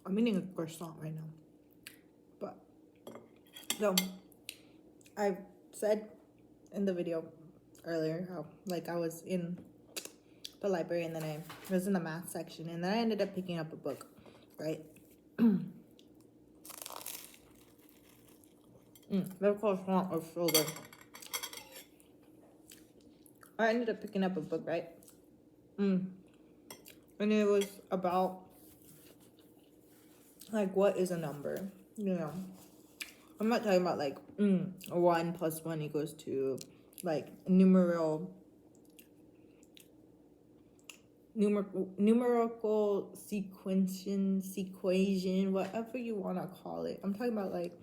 I'm eating a croissant right now. But, so, I said in the video earlier how, like, I was in the library and then I was in the math section and then I ended up picking up a book, right? That croissant was so good. I ended up picking up a book, right? And it was about, like, what is a number? You know, I'm not talking about, like, 1 plus 1 equals 2, like, numerical sequation, whatever you want to call it. I'm talking about, like,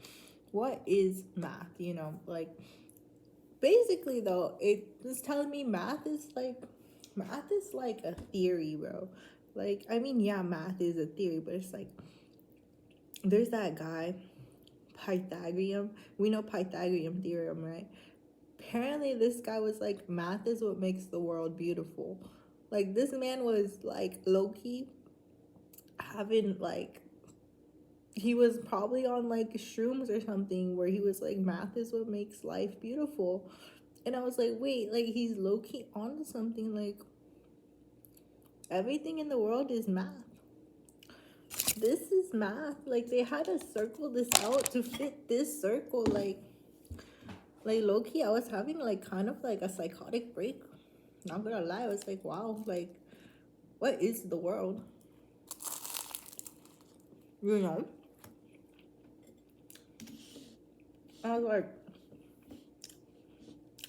what is math, you know? Like, basically, though, it's telling me math is like a theory, bro. Like, I mean, yeah, math is a theory, but it's like, there's that guy, Pythagorean. We know Pythagorean theorem, right? Apparently, this guy was like, math is what makes the world beautiful. Like, this man was, like, low-key having, like, he was probably on, like, shrooms or something where he was like, math is what makes life beautiful. And I was like, wait, like, he's low-key onto something. Like, everything in the world is math. This is math. Like, they had to circle this out to fit this circle. Like low-key, I was having, like, kind of like a psychotic break. Not gonna lie, I was like, wow, like, what is the world? You know? I was like,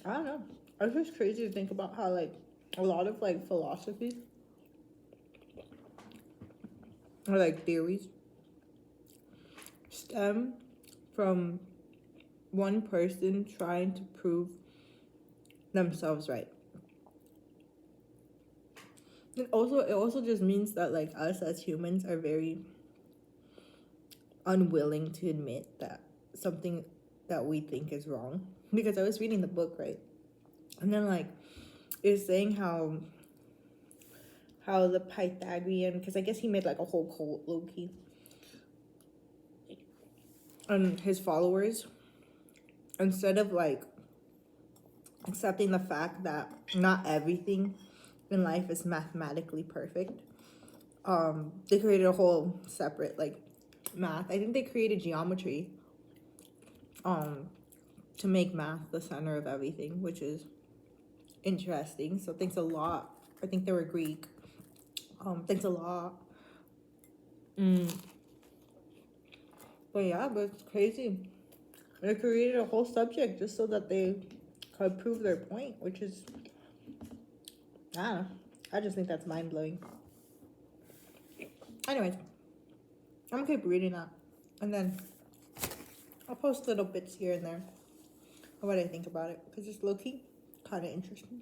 I don't know. It's just crazy to think about how, like, a lot of, like, philosophies or, like, theories stem from one person trying to prove themselves right. And also, it also just means that, like, us as humans are very unwilling to admit that something that we think is wrong. Because I was reading the book, right? And then, like, it's saying how the Pythagorean, because I guess he made, like, a whole cult, low-key. And his followers, instead of, like, accepting the fact that not everything in life is mathematically perfect, they created a whole separate, like, math. I think they created geometry to make math the center of everything, which is interesting. So thanks a lot. I think they were Greek. Thanks a lot. But yeah, but it's crazy. They created a whole subject just so that they could prove their point, which is, I don't know. I just think that's mind-blowing. Anyways, I'm gonna keep reading that. And then I'll post little bits here and there of what I think about it. Because it's low-key kind of interesting.